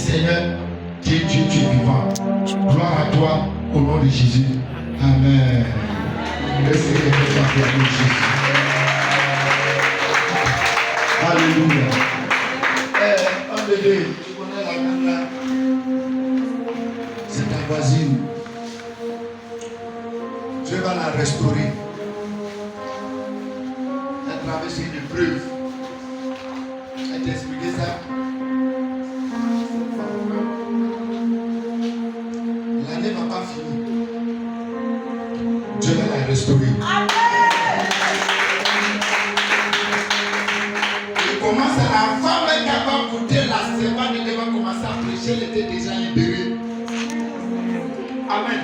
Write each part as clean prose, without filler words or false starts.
Seigneur, tu es vivant. Gloire à toi, au nom de Jésus. Amen. Laissez les personnes acclamer Jésus. Alléluia. Un bébé, tu connais la main là. C'est ta voisine. Dieu va la restaurer. Elle a traversé une épreuve. Elle t'a expliqué ça. L'année va pas finir. Dieu va la restaurer. Il commence à la femme qui a goûté la semaine, elle va commencer à prêcher, elle était déjà libérée. Amen.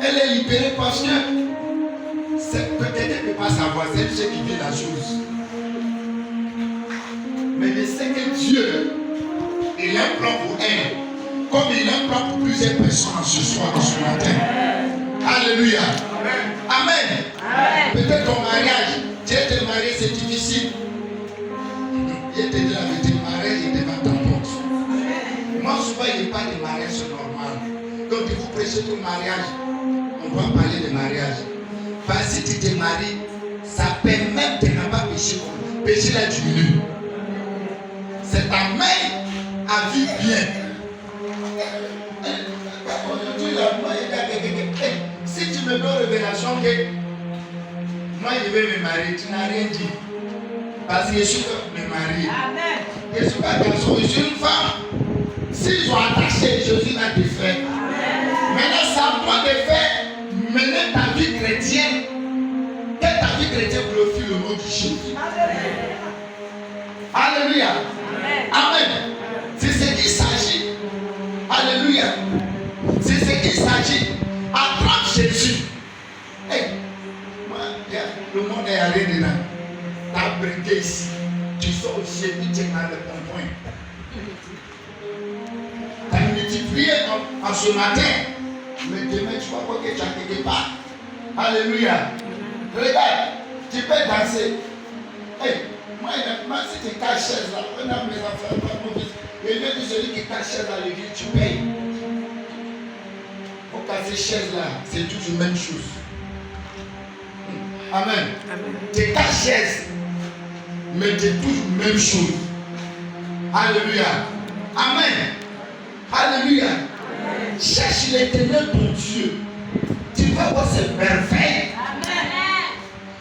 Elle est libérée parce que peut-être qu'elle ne peut pas savoir, c'est elle qui vit la chose. Mais je sais que Dieu, il a un plan pour elle, comme il a un plan pour plusieurs personnes ce soir, ce matin. Alléluia. Amen. Amen. Peut-être ton mariage, tu es marié, c'est difficile. Il te dit la vérité, le mariage est devant ton porte. Moi, souvent, il n'y a pas de mariage normal. Donc, il faut prêcher ton mariage. On va parler de mariage. Parce que si tu te maries, ça permet de ne pas pécher. Pécher là, diminue. C'est ta main à vivre bien. Si tu me donnes révélation que moi je vais me marier, tu n'as rien dit. Parce que je suis me marier. Je suis pas garçon, je suis une femme. S'ils ont attaché, Jésus va te faire. Maintenant, c'est à toi de faire mener ta vie chrétienne. Que ta vie chrétienne glorifie le nom de Jésus. Alléluia. Amen. C'est ce qu'il s'agit. Alléluia. C'est ce qu'il s'agit. Attrape Jésus. Hey, moi, le monde est allé dedans. T'as brinqué ici. Tu sors chez lui, tu es dans le bon point. T'as multiplié en ce matin. Mais demain, tu vas voir que tu as quelque part. Alléluia. Regarde, tu peux danser. Hey, moi, si tu caches chaise là, on a mes enfants, pas mauvais. Et même celui qui cache chaise à l'église, tu payes. Pour casser chaise là, c'est toujours la même chose. Amen. Tu caches chaise, mais tu toujours la même chose. Alléluia. Amen. Alléluia. Amen. Cherche l'Éternel ton Dieu. Tu vas voir ses merveilles. Amen.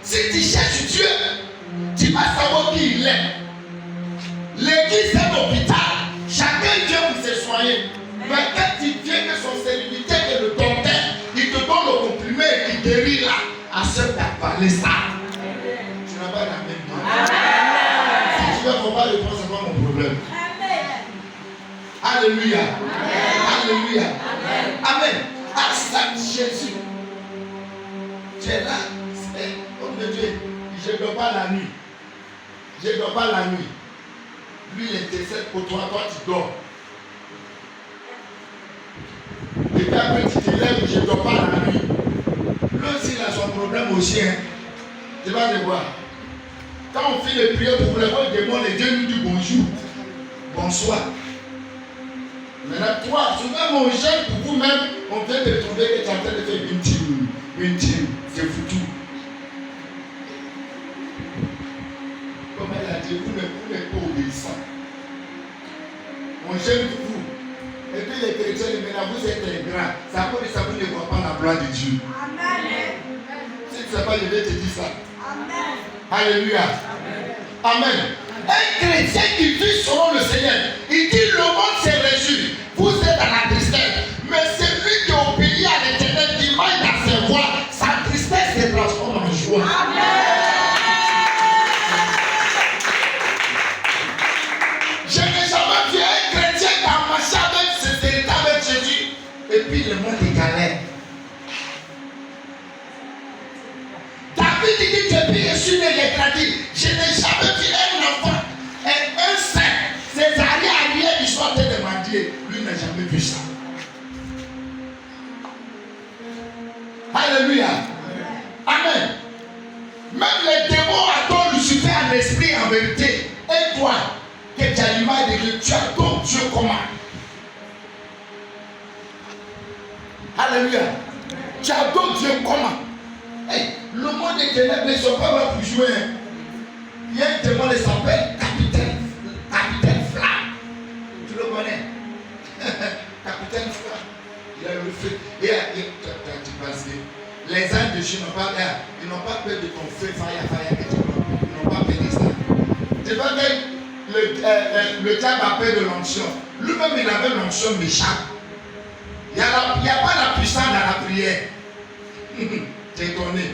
Si tu cherches Dieu, tu vas savoir qui il est. L'église est un hôpital. Chacun vient pour se soigner. Mais quand tu viens que son serviteur est le docteur, il te donne le comprimé et il guérit là. À ce qui a parlé ça. Tu n'as pas la même vie. Si tu ne veux pas le prendre, ce n'est pas mon problème. Alléluia. Alléluia. Amen. Accepte Jésus. Tu es là. Oh mon Dieu, je ne dors pas la nuit. Je ne dors pas la nuit. Lui, il intercède pour toi, toi tu dors. Et puis après tu te lèves, je ne dors pas la nuit. Lui aussi, il a son problème aussi. Hein. Tu vas le voir. Quand on fait les prières pour le voir, les Dieu nous dit bonjour. Bonsoir. Maintenant, toi, souvent mon jeune pour vous-même, on vient de trouver que tu es en train de faire une team. C'est foutu. Comme elle a dit, vous n'êtes pas obéissant. On gêne vous. Et puis les chrétiens, maintenant vous êtes les grands. Ça peut dire ça, vous ne voyez pas la gloire de Dieu. Amen. Si tu ne sais pas, je vais te dire ça. Amen. Alléluia. Amen. Un chrétien qui vit selon le Seigneur, il dit le monde s'est réjoui. Vous êtes dans la tristesse. Mais celui qui obéit à l'Éternel, qui marche dans ses voies, sa tristesse se transforme en joie. Amen. Je n'ai jamais vu un chrétien qui a marché avec sincérité avec Jésus. Et puis le monde est galère. David dit que puis je suis né les tradis. Je n'ai jamais vu un enfant, un saint, Césarien arrière qui soit en train de mendier. Lui n'a jamais vu ça. Alléluia. Amen. Même les démons adorent Lucifer en esprit et en vérité. Et toi, que tu as l'image de Dieu, tu adores Dieu comment? Alléluia. Tu adores Dieu comment? Hey, le monde des ténèbres ne sont pas là pour jouer. Il y a un démon qui s'appelle Capitaine Flamme. Tu le connais? Capitaine Flamme. Il a le feu. Et tu penses que les ânes de Dieu n'ont pas peur de ton feu, fire, ils n'ont pas peur de ça. Tu vois que le diable a peur de l'onction. Lui-même, il avait l'onction méchante. Il n'y a pas la puissance dans la prière. T'es étonné.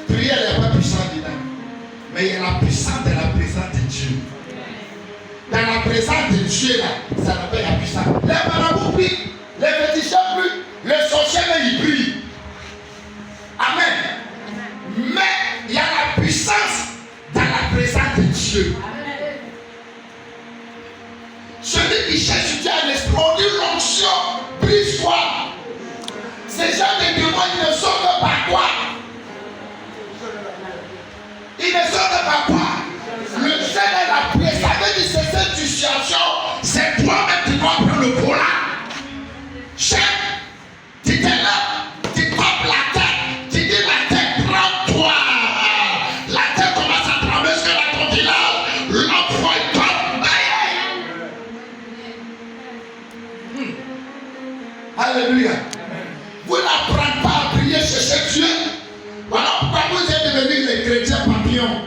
Prière, il n'y a pas de puissance dedans. Mais il y a la puissance de la présence de Dieu. Dans la présence de Dieu, là, ça appelle la puissance. Les marabouts prient, les féticheurs prient, les sorciers, ils prient. Amen. Mais il y a la puissance dans la présence de Dieu. Celui qui cherche Dieu à l'esprit, on dit l'onction brise quoi? Ces gens de démons, ils ne sortent pas quoi? Ils ne sortent pas quoi? Le ciel est la prière. Ça veut dire que cette situation, c'est toi-même qui dois prendre le volant. Chef, tu es là, tu tapes la tête, tu dis la tête, prends-toi. La tête commence à trembler jusqu'à ton village. L'enfant est tombé. Alléluia. Vous n'apprenez pas à prier chez Dieu. Voilà pourquoi vous êtes devenus les chrétiens papillons.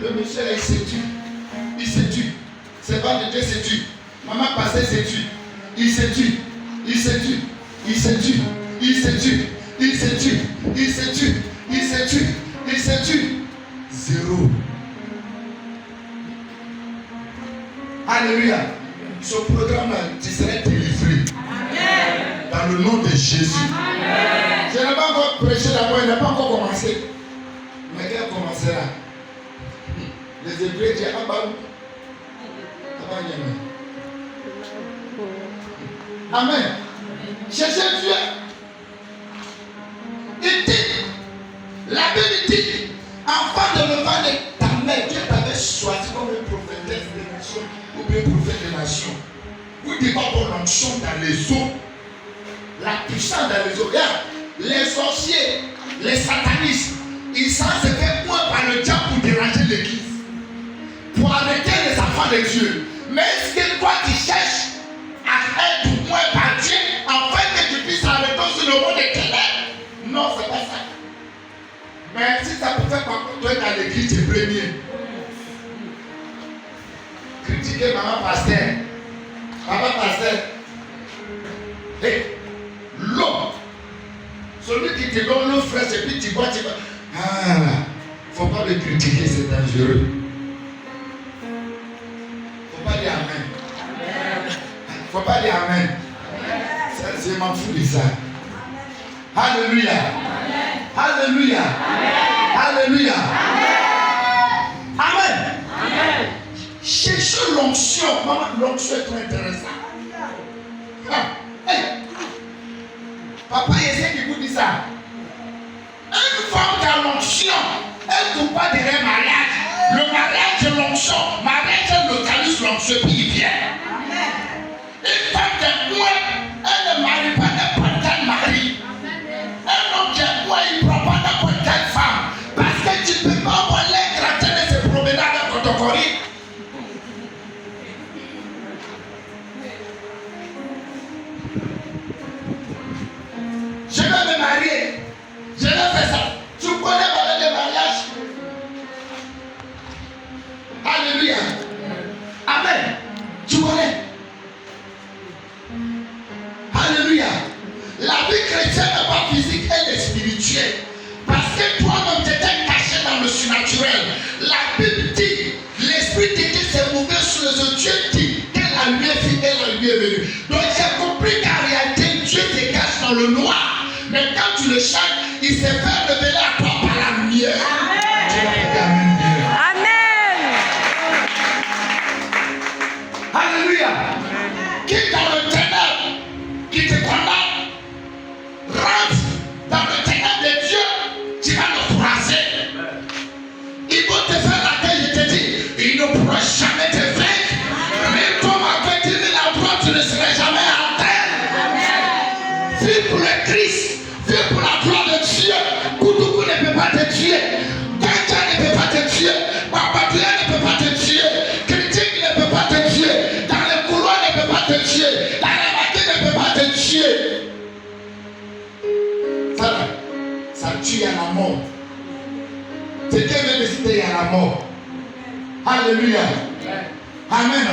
Le monsieur là, il séduit. Il séduit. C'est pas de Dieu séduit. Maman passée séduit. Il séduit. Il séduit. Il séduit. Il séduit. Il séduit. Il séduit. Il séduit. Il séduit. Zéro. Alléluia. Ce programme-là, tu serais délivré. Dans le nom de Jésus. Amen. Je n'ai pas encore prêché d'abord, il n'a pas encore commencé. Mais quand il commencera, les Hébreux disent Amen. Cherchez Dieu. Il dit, la Bible dit, enfant de le vent de ta mère, Dieu t'avait choisi comme un prophétesse des nations ou bien prophète des nations. Vous dites pas pour l'onction dans les eaux. La puissance dans les eaux. Les sorciers, les satanistes, ils savent se faire point par le diable pour déranger l'église, pour arrêter les enfants de Dieu. Mais est-ce que toi qui cherches à être point par Dieu afin que tu puisses arrêter sur le monde des ténèbres? Non, c'est pas ça. Mais si ça peut faire par contre, toi dans l'église, tu es premier. Critiquer maman pasteur. Maman pasteur. Hey. L'eau, celui qui te donne l'eau fraîche et puis tu bois, tu vas. Ah, faut pas le critiquer, c'est dangereux. Faut pas dire Amen. Faut pas dire Amen. Je m'en fous de ça. Alléluia. Alléluia. Alléluia. Amen. Amen. Cherchez l'onction. Maman, l'onction est très intéressante. Hey. Papa, essaie de vous dire ça. Une femme qui a l'onction, elle ne trouve pas derrière mariage. Le mariage de l'onction, mariage, elle localise l'onction puis il vient. Une femme qui est loin, elle ne marie pas n'importe quel mari. Un homme qui est loin, il ne prend pas n'importe quelle femme. Parce que tu ne peux pas avoir l'air gratin de se promener avec ton cori. Je vais me marier. Je vais faire ça. Tu connais parler de mariage? Alléluia. Amen. Tu connais? Alléluia. La vie chrétienne n'est pas physique, elle est spirituelle. Parce que toi-même tu étais caché dans le surnaturel. La Bible dit, l'Esprit de Dieu s'est mouvé sur les eaux. Dieu dit que la lumière fut et la lumière est venue. Donc j'ai compris qu'en réalité, Dieu te cache dans le noir. Mais quand tu le cherches, il s'est fait révéler à toi par la lumière. Amen. Amen. Alléluia. Qui dans le ténèbre, qui te condamne, rentre dans le ténèbre de Dieu, tu vas le croiser. Il va te faire la tête, je te dis, il ne pourra jamais te vaincre. Mais comme avec 10 000 endroits, tu ne serais jamais en terre. Vive tuer. La maladie ne peut pas te tuer. Ça tue à la mort. C'est Dieu veut décider à la mort. Alléluia. Amen.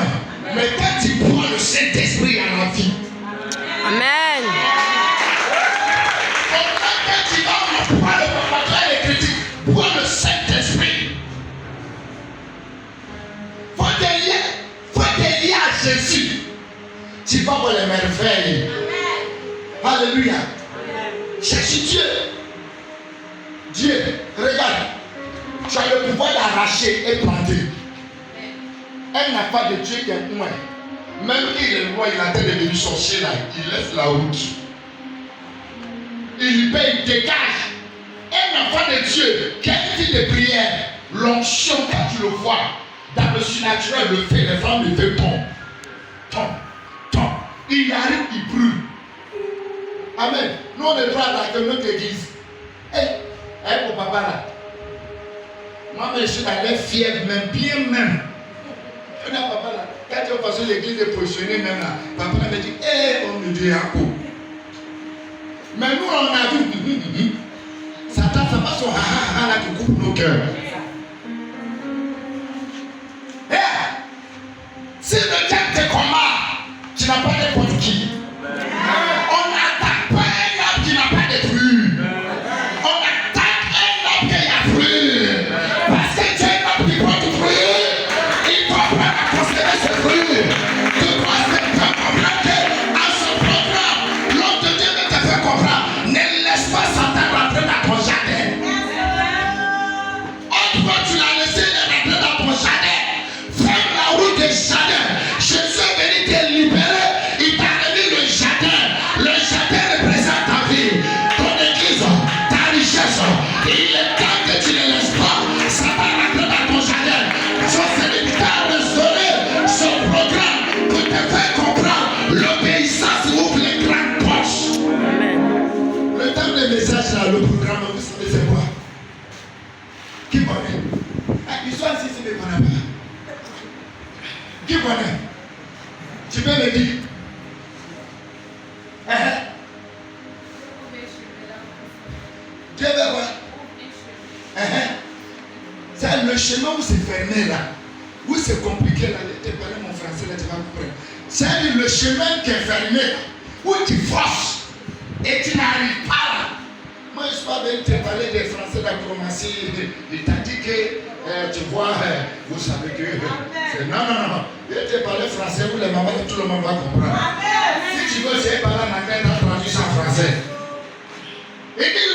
Mais quand tu prends le Saint-Esprit à la vie. Amen. Quand tu vas prendre le préparatoire et critique, prends le Saint-Esprit. Faut te lier à Jésus. Tu vas voir les merveilles. Alléluia. Cherche Dieu. Dieu, regarde. Tu as le pouvoir d'arracher et planter. Elle n'a pas de Dieu qui est moins. Même qu'il est roi, il a été devenu sorcier là. Il laisse la route. Il lui paye, il dégage. Elle n'a pas de Dieu. Quel type de prière? L'onction, quand tu le vois, dans le surnaturel, le fait, les femmes le fait tombe. Il arrive, il brûle. Amen. Nous, on est prêts à attaquer notre église. Mon papa là. Moi, je suis dans les fièvres, même bien même. Papa là. Quand tu vas passer l'église est positionnée même là, papa me dit, on me dit un coup. Mais nous, on a vu. Satan, ça passe au ha là qui coupe nos cœurs. Si le diable te combat, tu n'as pas n'importe qui. On n'attaque pas un homme qui n'a pas de fruits. On attaque un homme qui a fruits. Parce que tu es un homme qui porte du fruit. Il doit prendre à considérer ce fruit. Tu dois comprendre qu'à ce programme, l'homme de Dieu ne te fait comprendre. Ne laisse pas Satan rentrer dans ton jardin. Autrefois, tu l'as laissé rentrer dans ton jardin. Ferme la route des jardins. Jésus est venu te libérer. Il t'a remis le jardin. Le jardin représente ta vie, ton église, ta richesse. Il est temps que tu ne laisses pas Satan rentrer dans ton jardin. Son serviteur restaurer son programme pour te faire comprendre. L'obéissance ouvre les grandes portes. Le temps des messages là, le programme, vous savez c'est quoi? Qui connaît? Ils sont assis, c'est mes parents. Qui connaît? Tu peux me dire? Dieu veut quoi? C'est le chemin où c'est fermé là, où c'est compliqué là. Je te parle mon français là, tu vas comprendre. C'est le chemin qui est fermé, où tu forces et tu n'arrives pas là. Moi je suis pas venu te parler des français d'acrobatie. Il t'a dit que tu vois, vous savez que c'est non. Je te parle français où les mamans tout le monde va comprendre. Si tu veux, c'est parler en anglais, tu as traduit ça en français. Et dit